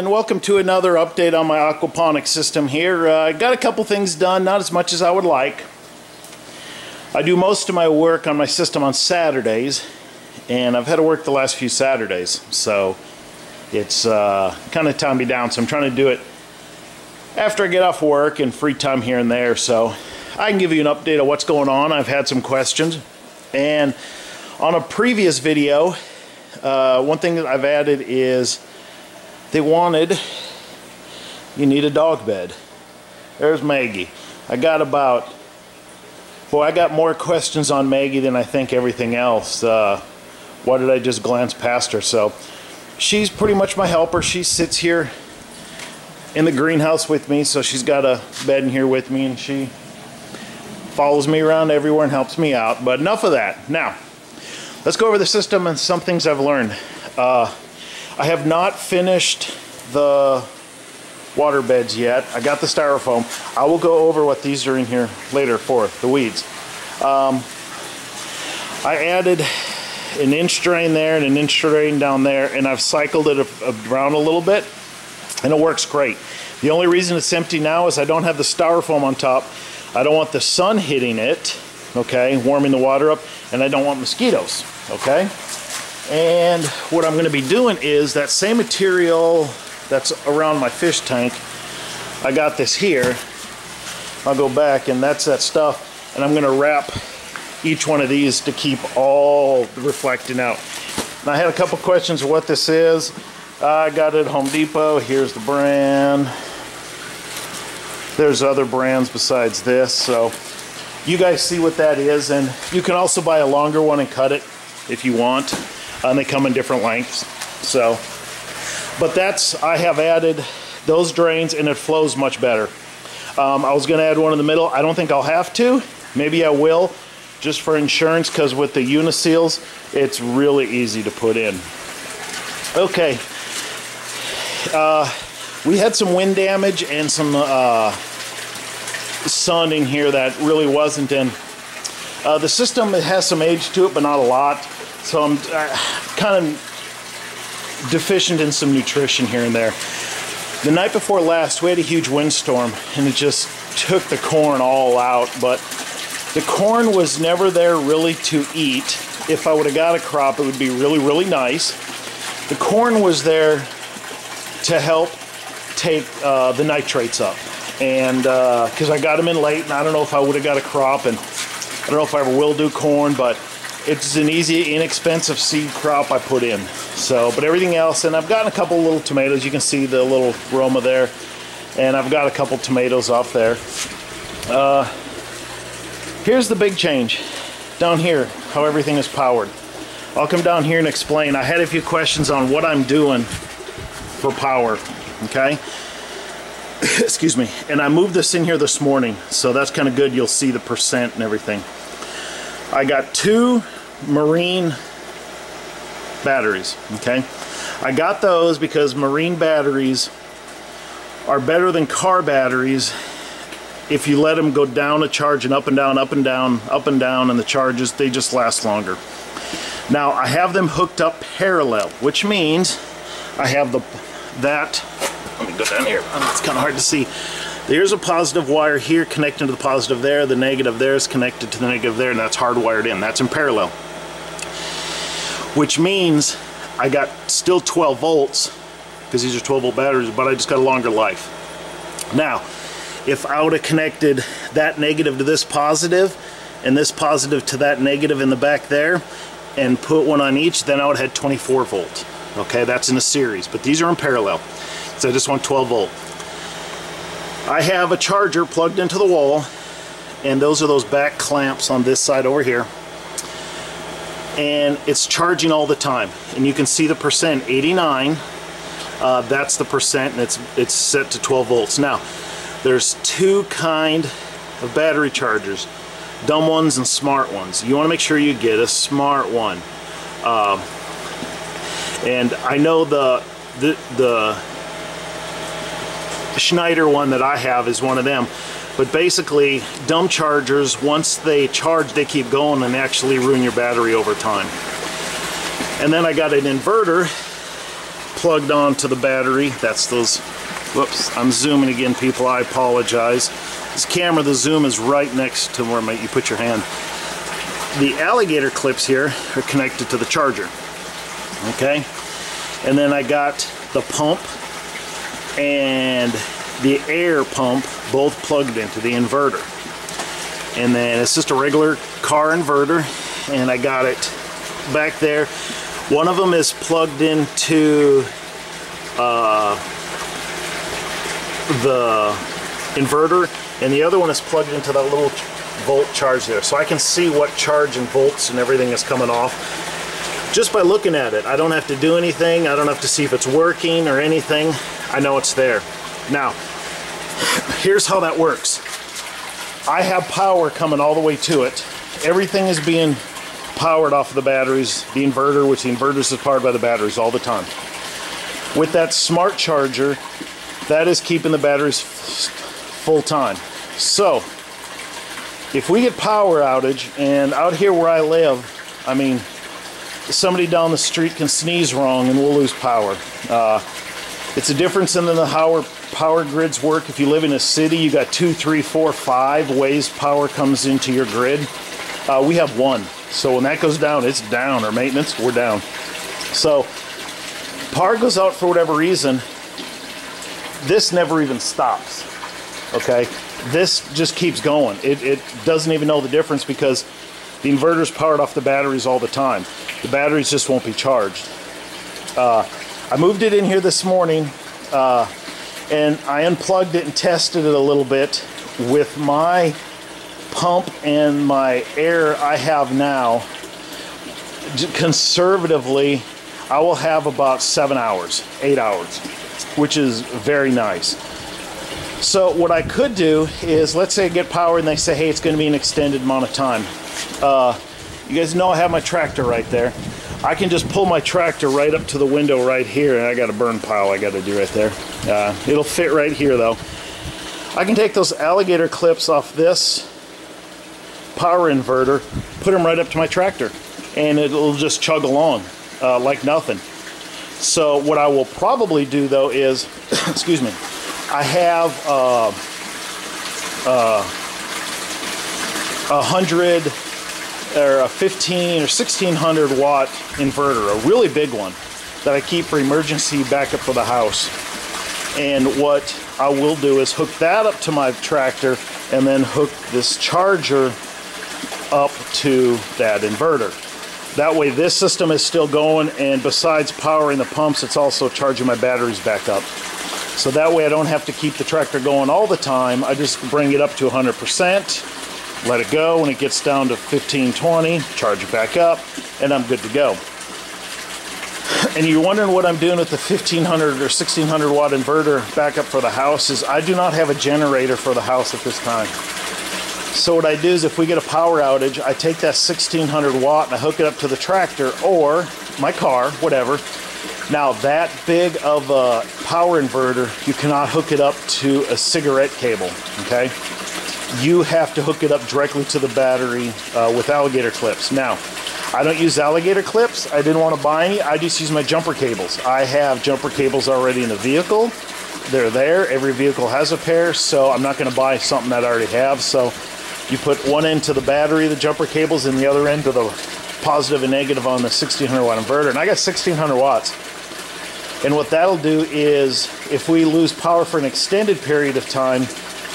and welcome to another update on my aquaponics system here. I got a couple things done, not as much as I would like. I do most of my work on my system on Saturdays, and I've had to work the last few Saturdays, so it's kind of timed me down. So I'm trying to do it after I get off work and free time here and there, so I can give you an update of what's going on. I've had some questions, and on a previous video, one thing that I've added is they wanted, you need a dog bed. There's Maggie. I got more questions on Maggie than I think everything else. Why did I just glance past her? So she's pretty much my helper. She sits here in the greenhouse with me, so she's got a bed in here with me, and she follows me around everywhere and helps me out. But enough of that. Now, let's go over the system and some things I've learned. I have not finished the water beds yet. I got the styrofoam. I will go over what these are in here later for the weeds. I added an inch drain there and an inch drain down there, and I've cycled it around a little bit, and it works great. The only reason it's empty now is I don't have the styrofoam on top. I don't want the sun hitting it, okay, warming the water up, and I don't want mosquitoes, okay? And what I'm going to be doing is that same material that's around my fish tank, I got this here. I'll go back, and that's that stuff, and I'm going to wrap each one of these to keep all reflecting out. Now, I had a couple questions of what this is. I got it at Home Depot. Here's the brand. There's other brands besides this, so you guys see what that is, and you can also buy a longer one and cut it if you want. And they come in different lengths. So, but I have added those drains, and it flows much better. I was going to add one in the middle. I don't think I'll have to. Maybe I will, just for insurance, because with the uniseals, it's really easy to put in. Okay. We had some wind damage and some sun in here that really wasn't in. The system, it has some age to it, but not a lot. So I'm kind of deficient in some nutrition here and there. The night before last, we had a huge windstorm, and it just took the corn all out. But the corn was never there really to eat. If I would have got a crop, it would be really, really nice. The corn was there to help take the nitrates up. And because I got them in late, and I don't know if I would have got a crop, and I don't know if I ever will do corn, but it's an easy, inexpensive seed crop I put in. So, but everything else, and I've gotten a couple little tomatoes. You can see the little Roma there, and I've got a couple tomatoes off there. Here's the big change down here, how everything is powered. I'll come down here and explain. I had a few questions on what I'm doing for power, okay? Excuse me. And I moved this in here this morning, so that's kind of good. You'll see the percent and everything. I got 2 marine batteries, okay? I got those because marine batteries are better than car batteries if you let them go down a charge and up and down, up and down, up and down, and the charges, they just last longer. Now, I have them hooked up parallel, which means I have let me go down here. It's kind of hard to see. There's a positive wire here connecting to the positive there. The negative there is connected to the negative there, and that's hardwired in. That's in parallel. Which means I got still 12 volts, because these are 12-volt batteries, but I just got a longer life. Now, if I would have connected that negative to this positive, and this positive to that negative in the back there, and put one on each, then I would have had 24 volt. Okay, that's in a series, but these are in parallel. So I just want 12 volt. I have a charger plugged into the wall, and those are those back clamps on this side over here, and it's charging all the time, and you can see the percent, 89. That's the percent, and it's set to 12 volts. Now, there's 2 kind of battery chargers, dumb ones and smart ones. You want to make sure you get a smart one, and I know the Schneider one that I have is one of them, but basically dumb chargers, once they charge, they keep going and actually ruin your battery over time. And then I got an inverter plugged onto the battery. That's those, whoops, I'm zooming again, people, I apologize. This camera, the zoom is right next to where you put your hand. The alligator clips here are connected to the charger, okay? And then I got the pump and the air pump both plugged into the inverter. And then it's just a regular car inverter, and I got it back there. One of them is plugged into the inverter, and the other one is plugged into that little volt charge there. So I can see what charge and volts and everything is coming off just by looking at it. I don't have to do anything. I don't have to see if it's working or anything. I know it's there. Now, here's how that works. I have power coming all the way to it. Everything is being powered off of the batteries, the inverter, which the inverter is powered by the batteries all the time. With that smart charger, that is keeping the batteries full time. So, if we get power outage, and out here where I live, I mean, somebody down the street can sneeze wrong and we'll lose power. It's a difference in how power grids work. If you live in a city, you got 2, 3, 4, 5 ways power comes into your grid. We have one. So when that goes down, it's down. Or maintenance, we're down. So power goes out for whatever reason. This never even stops. Okay? This just keeps going. It doesn't even know the difference because the inverter's powered off the batteries all the time. The batteries just won't be charged. I moved it in here this morning, and I unplugged it and tested it a little bit with my pump and my air I have now. Conservatively, I will have about 7 hours, 8 hours, which is very nice. So what I could do is, let's say I get power and they say, hey, it's going to be an extended amount of time. You guys know I have my tractor right there. I can just pull my tractor right up to the window right here, and I got a burn pile I got to do right there. It'll fit right here though. I can take those alligator clips off this power inverter, put them right up to my tractor, and it'll just chug along like nothing. So what I will probably do though is, excuse me, I have 100 or a 15 or 1600 watt inverter, a really big one that I keep for emergency backup for the house. And what I will do is hook that up to my tractor and then hook this charger up to that inverter. That way this system is still going, and besides powering the pumps, it's also charging my batteries back up. So that way I don't have to keep the tractor going all the time. I just bring it up to 100%. Let it go. When it gets down to 15, 20, charge it back up, and I'm good to go. And you're wondering what I'm doing with the 1500 or 1600 watt inverter backup for the house is I do not have a generator for the house at this time. So what I do is if we get a power outage, I take that 1600 watt and I hook it up to the tractor or my car, whatever. Now that big of a power inverter, you cannot hook it up to a cigarette cable, okay? You have to hook it up directly to the battery with alligator clips. Now, I don't use alligator clips. I didn't want to buy any. I just use my jumper cables. I have jumper cables already in the vehicle. They're there. Every vehicle has a pair, so I'm not going to buy something that I already have. So you put one end to the battery, the jumper cables, and the other end to the positive and negative on the 1600 watt inverter. And I got 1600 watts. And what that'll do is if we lose power for an extended period of time,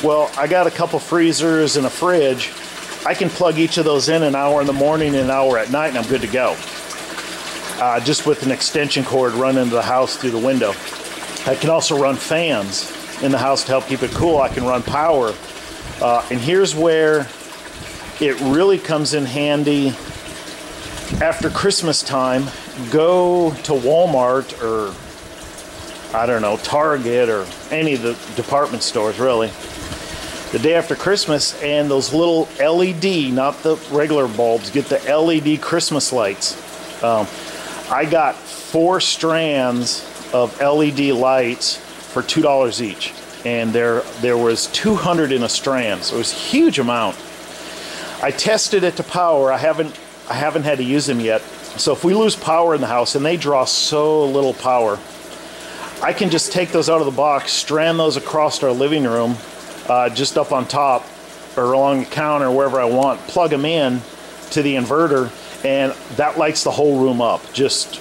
well, I got a couple freezers and a fridge. I can plug each of those in an hour in the morning and an hour at night, and I'm good to go. Just with an extension cord running into the house through the window. I can also run fans in the house to help keep it cool. I can run power. And here's where it really comes in handy. After Christmas time, go to Walmart or, I don't know, Target or any of the department stores, really. The day after Christmas, and those little LED, not the regular bulbs, get the LED Christmas lights. I got 4 strands of LED lights for $2 each, and there was 200 in a strand, so it was a huge amount. I tested it to power. I haven't had to use them yet. So if we lose power in the house, and they draw so little power, I can just take those out of the box, strand those across our living room, just up on top or along the counter, wherever I want, plug them in to the inverter, and that lights the whole room up, just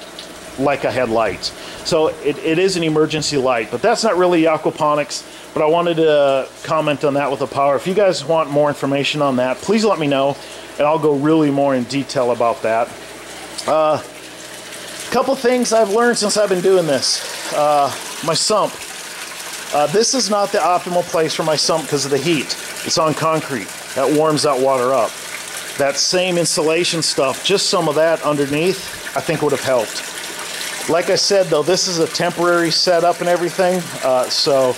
like I had lights. So it is an emergency light, but that's not really aquaponics, but I wanted to comment on that with the power. If you guys want more information on that, please let me know, and I'll go really more in detail about that. Couple things I've learned since I've been doing this. My sump. This is not the optimal place for my sump because of the heat. It's on concrete. That warms that water up. That same insulation stuff, just some of that underneath, I think would have helped. Like I said though, this is a temporary setup and everything, so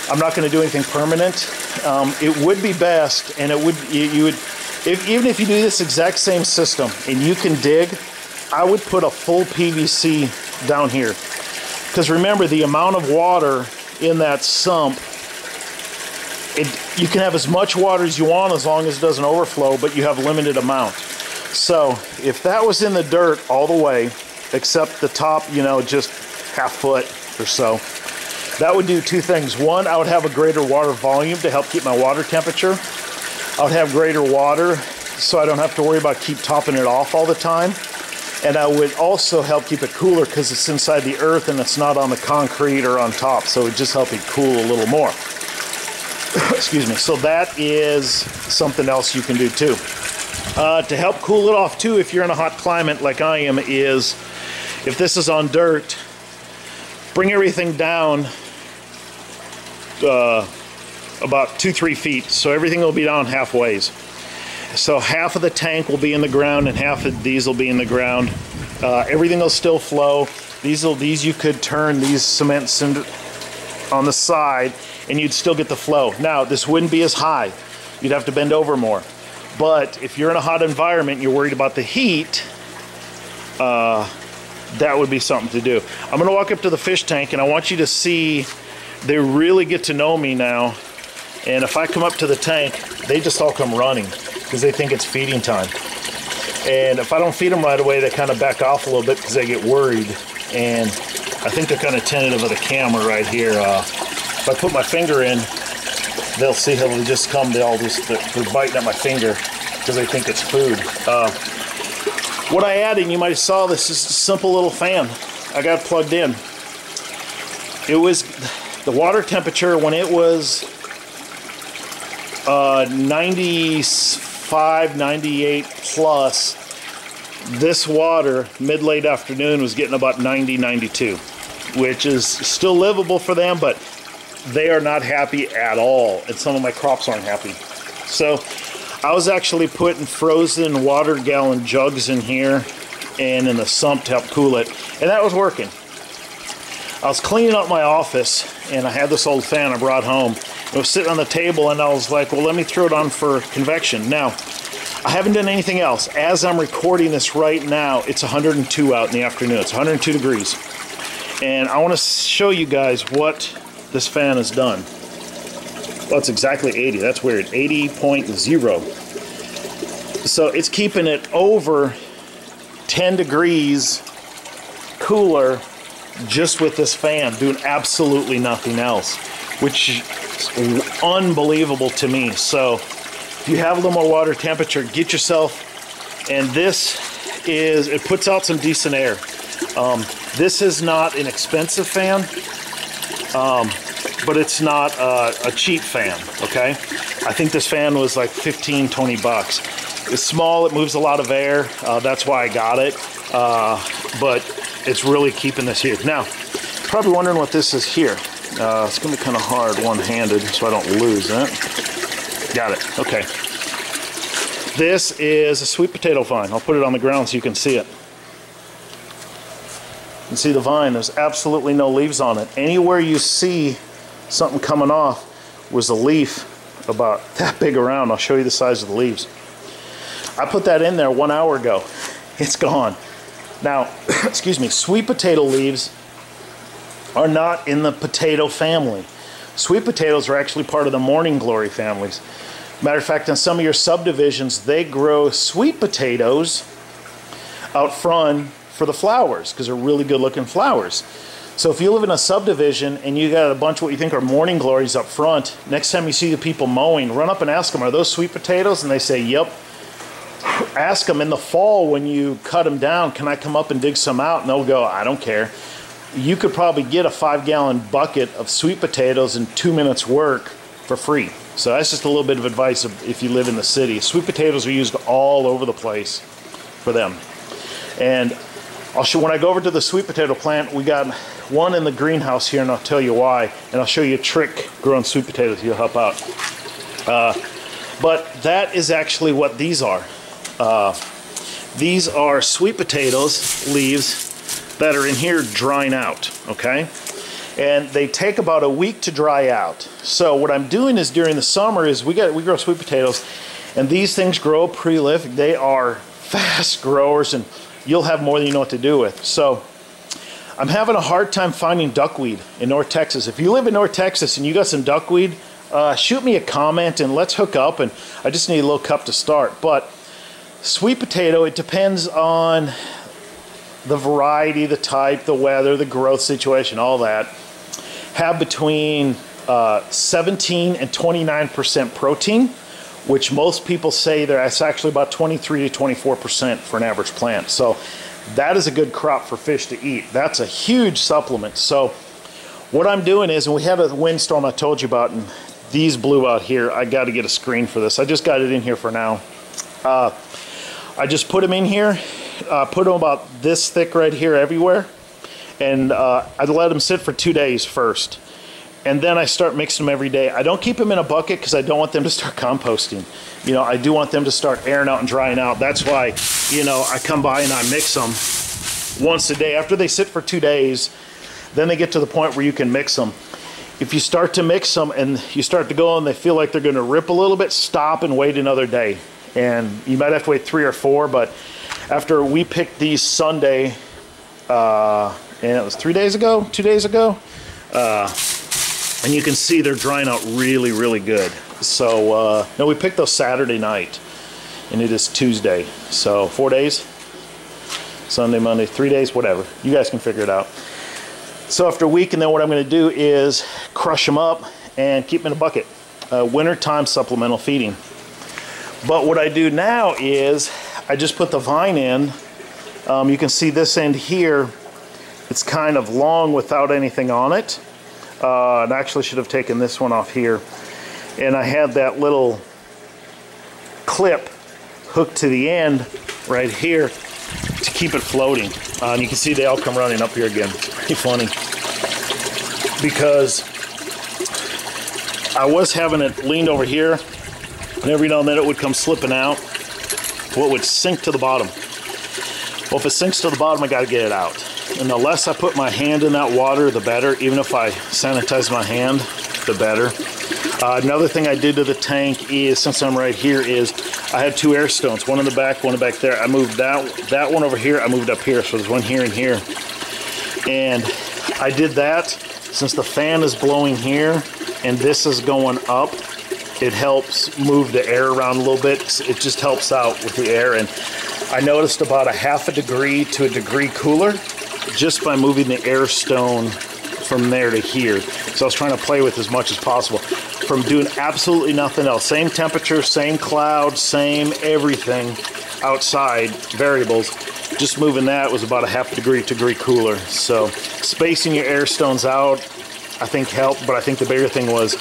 I'm not going to do anything permanent. It would be best, and it would, even if you do this exact same system and you can dig, I would put a full PVC down here. Because remember, the amount of water in that sump, you can have as much water as you want as long as it doesn't overflow, but you have a limited amount. So if that was in the dirt all the way, except the top, you know, just half foot or so, that would do two things. One, I would have a greater water volume to help keep my water temperature. I would have greater water so I don't have to worry about keep topping it off all the time. And I would also help keep it cooler because it's inside the earth and it's not on the concrete or on top, so it would just help it cool a little more. Excuse me. So that is something else you can do too. To help cool it off too, if you're in a hot climate like I am, is if this is on dirt, bring everything down about 2-3 feet, so everything will be down halfways. So half of the tank will be in the ground and half of these will be in the ground. Everything will still flow. These you could turn these cements on the side and you'd still get the flow. Now this wouldn't be as high. You'd have to bend over more. But if you're in a hot environment and you're worried about the heat, that would be something to do. I'm gonna walk up to the fish tank and I want you to see, they really get to know me now. And if I come up to the tank, they just all come running because they think it's feeding time. And if I don't feed them right away, they kind of back off a little bit because they get worried. And I think they're kind of tentative of the camera right here. If I put my finger in, they'll see how they just come, they're biting at my finger because they think it's food. What I added, and you might have saw this, is a simple little fan. I got it plugged in. It was, the water temperature when it was 95, 98 plus, this water mid-late afternoon was getting about 90, 92, which is still livable for them, but they are not happy at all, and some of my crops aren't happy. So I was actually putting frozen water gallon jugs in here and in the sump to help cool it, and that was working. I was cleaning up my office and I had this old fan I brought home. It was sitting on the table and I was like, well, let me throw it on for convection. Now, I haven't done anything else. As I'm recording this right now, it's 102 out in the afternoon. It's 102 degrees. And I want to show you guys what this fan has done. Well, it's exactly 80. That's weird. 80.0. So it's keeping it over 10 degrees cooler just with this fan, doing absolutely nothing else, which is unbelievable to me. So if you have a little more water temperature, get yourself, and this is, it puts out some decent air. This is not an expensive fan, but it's not a cheap fan, okay? I think this fan was like 15, 20 bucks. It's small, it moves a lot of air, that's why I got it, but it's really keeping this here. Now, you're probably wondering what this is here. It's gonna be kind of hard one-handed so I don't lose it. Got it, okay. This is a sweet potato vine. I'll put it on the ground so you can see it. You can see the vine, there's absolutely no leaves on it. Anywhere you see something coming off was a leaf about that big around. I'll show you the size of the leaves. I put that in there 1 hour ago. It's gone. Now, excuse me, sweet potato leaves are not in the potato family. Sweet potatoes are actually part of the morning glory families. Matter of fact, in some of your subdivisions, they grow sweet potatoes out front for the flowers because they're really good looking flowers. So if you live in a subdivision and you got a bunch of what you think are morning glories up front, next time you see the people mowing, run up and ask them, are those sweet potatoes? And they say, yep. Ask them in the fall when you cut them down, can I come up and dig some out? And they'll go, I don't care. You could probably get a 5-gallon bucket of sweet potatoes in 2 minutes work for free. So that's just a little bit of advice if you live in the city. Sweet potatoes are used all over the place for them. And I'll show, when I go over to the sweet potato plant, we got one in the greenhouse here, and I'll tell you why. And I'll show you a trick growing sweet potatoes. You'll help out. But that is actually what these are. These are sweet potatoes leaves that are in here drying out, okay? And they take about a week to dry out. So what I'm doing is during the summer is we grow sweet potatoes, and these things grow prolific. They are fast growers, and you'll have more than you know what to do with. So I'm having a hard time finding duckweed in North Texas. If you live in North Texas and you got some duckweed, shoot me a comment and let's hook up. And I just need a little cup to start. But sweet potato, it depends on the variety, the type, the weather, the growth situation, all that. Have between 17 and 29% protein, which most people say that's actually about 23 to 24% for an average plant. So that is a good crop for fish to eat. That's a huge supplement. So what I'm doing is, and we had a windstorm I told you about, and these blew out here. I got to get a screen for this. I just got it in here for now. I just put them in here, put them about this thick right here everywhere, and I let them sit for 2 days first. And then I start mixing them every day. I don't keep them in a bucket because I don't want them to start composting. You know, I do want them to start airing out and drying out. That's why, you know, I come by and I mix them once a day. After they sit for 2 days, then they get to the point where you can mix them. If you start to mix them and you start to go and they feel like they're going to rip a little bit, stop and wait another day. And you might have to wait 3 or 4, but after we picked these Sunday, and it was 3 days ago, 2 days ago, and you can see they're drying out really, really good. So, no, we picked those Saturday night, and it is Tuesday. So 4 days, Sunday, Monday, 3 days, whatever. You guys can figure it out. So after a week, and then what I'm going to do is crush them up and keep them in a bucket. Wintertime supplemental feeding. But what I do now is I just put the vine in. You can see this end here. It's kind of long without anything on it. And I actually should have taken this one off here. And I had that little clip hooked to the end right here to keep it floating. And you can see they all come running up here again. It's pretty funny. Because I was having it leaned over here, and every now and then it would come slipping out. Well, it would sink to the bottom. Well, if it sinks to the bottom, I got to get it out. And the less I put my hand in that water, the better. Even if I sanitize my hand, the better. Another thing I did to the tank is, since I'm right here, is I had 2 air stones, one in the back, one back there. I moved that one over here, I moved up here, so there's one here and here. And I did that since the fan is blowing here and this is going up. It helps move the air around a little bit. It just helps out with the air. And I noticed about a ½ degree to a degree cooler just by moving the air stone from there to here. So I was trying to play with as much as possible from doing absolutely nothing else. Same temperature, same cloud, same everything outside, variables. Just moving that was about a ½ degree to degree cooler. So spacing your air stones out, I think helped, but I think the bigger thing was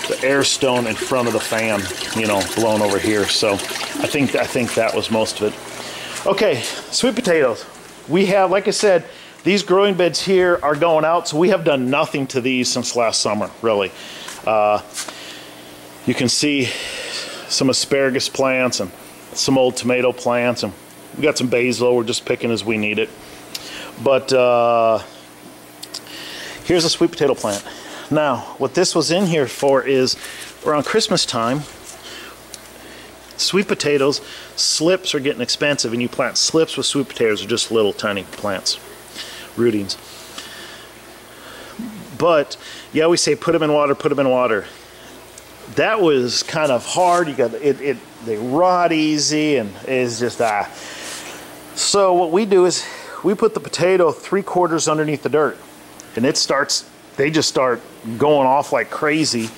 the air stone in front of the fan, you know, blowing over here. So I think that was most of it. Okay, sweet potatoes. We have, like I said, these growing beds here are going out, so we have done nothing to these since last summer, really. You can see some asparagus plants and some old tomato plants, and we got some basil we're just picking as we need it. But here's a sweet potato plant. Now, what this was in here for is around Christmas time, sweet potatoes, slips are getting expensive, and you plant slips with sweet potatoes are just little tiny plants, rootings. But yeah, we say put them in water, put them in water. That was kind of hard. You got they rot easy, and it's just So what we do is we put the potato 3/4 underneath the dirt. and they just start going off like crazy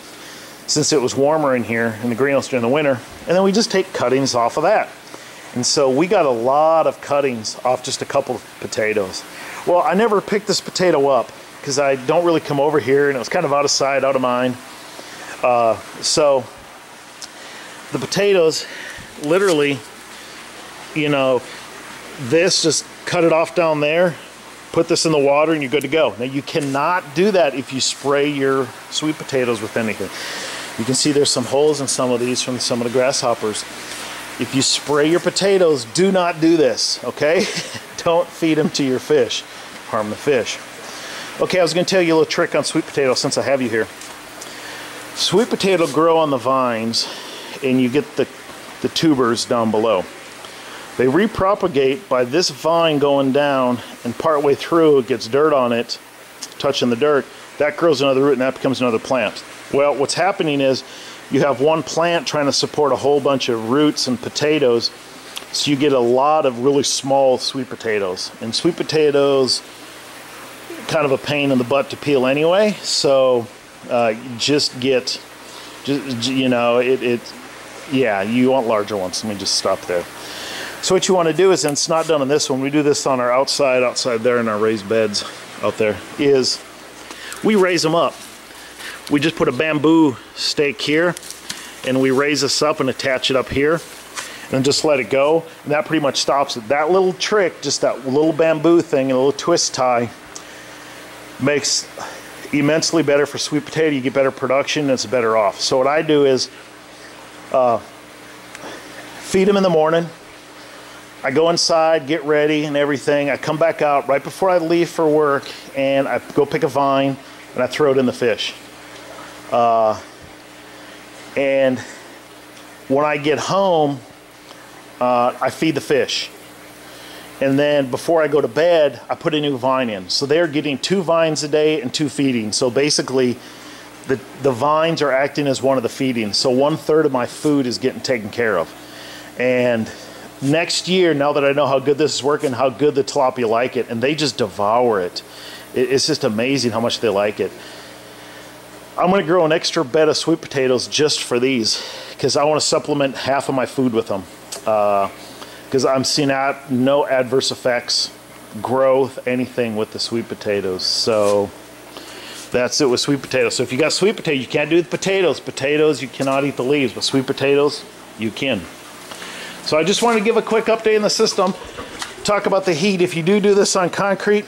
since it was warmer in here in the greenhouse during the winter. And then we just take cuttings off of that. And so we got a lot of cuttings off just a couple of potatoes. Well, I never picked this potato up because I don't really come over here, and it was kind of out of sight, out of mind. So the potatoes, literally, you know, this, just cut it off down there, put this in the water, and you're good to go. Now, you cannot do that if you spray your sweet potatoes with anything. You can see there's some holes in some of these from some of the grasshoppers. If you spray your potatoes, do not do this, okay? Don't feed them to your fish, harm the fish. Okay, I was gonna tell you a little trick on sweet potatoes since I have you here. Sweet potato grow on the vines, and you get the tubers down below. They repropagate by this vine going down, and partway through it gets dirt on it, touching the dirt. That grows another root, and that becomes another plant. Well, what's happening is you have one plant trying to support a whole bunch of roots and potatoes, so you get a lot of really small sweet potatoes. And sweet potatoes, kind of a pain in the butt to peel anyway, so you know, yeah, you want larger ones. Let me just stop there. So what you want to do is, and it's not done on this one, we do this on our outside there in our raised beds out there, is we raise them up. We just put a bamboo stake here, and we raise this up and attach it up here, and then just let it go, and that pretty much stops it. That little trick, just that little bamboo thing and a little twist tie, makes immensely better for sweet potato. You get better production, and it's better off. So what I do is feed them in the morning. I go inside, get ready and everything. I come back out right before I leave for work, and I go pick a vine and I throw it in the fish. And when I get home, I feed the fish. And then before I go to bed, I put a new vine in. So they're getting 2 vines a day and 2 feedings. So basically, the vines are acting as one of the feedings. So 1/3 of my food is getting taken care of. And next year, now that I know how good this is working, how good the tilapia like it, and they just devour it. It's just amazing how much they like it. I'm going to grow an extra bed of sweet potatoes just for these, because I want to supplement half of my food with them. Because I'm seeing no adverse effects, growth, anything with the sweet potatoes. So that's it with sweet potatoes. So if you got sweet potato, you can't do the potatoes. Potatoes, you cannot eat the leaves, but sweet potatoes, you can. So I just wanted to give a quick update in the system, talk about the heat. If you do this on concrete,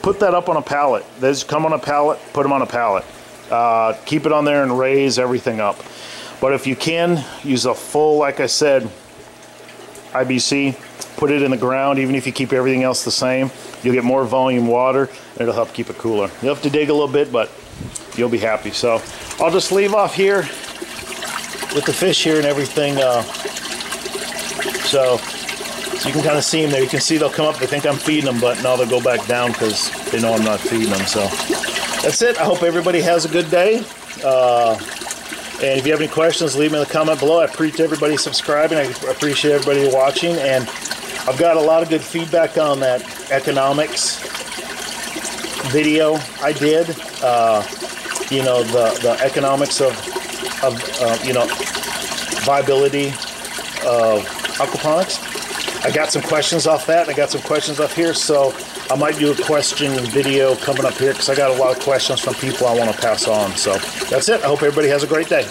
put that up on a pallet. They just come on a pallet, put them on a pallet. Keep it on there and raise everything up. But if you can, use a full, like I said, IBC, put it in the ground. Even if you keep everything else the same, you'll get more volume water, and it'll help keep it cooler. You'll have to dig a little bit, but you'll be happy. So I'll just leave off here with the fish here and everything. So you can kind of see them there. You can see they'll come up, they think I'm feeding them, but now they'll go back down because they know I'm not feeding them. So that's it. I hope everybody has a good day. And if you have any questions, leave them in the comment below. I appreciate everybody subscribing. I appreciate everybody watching. And I've got a lot of good feedback on that economics video I did. You know, the economics of you know, viability of aquaponics. I got some questions off that, and I got some questions up here, so I might do a question video coming up here because I got a lot of questions from people I want to pass on. So that's it. I hope everybody has a great day.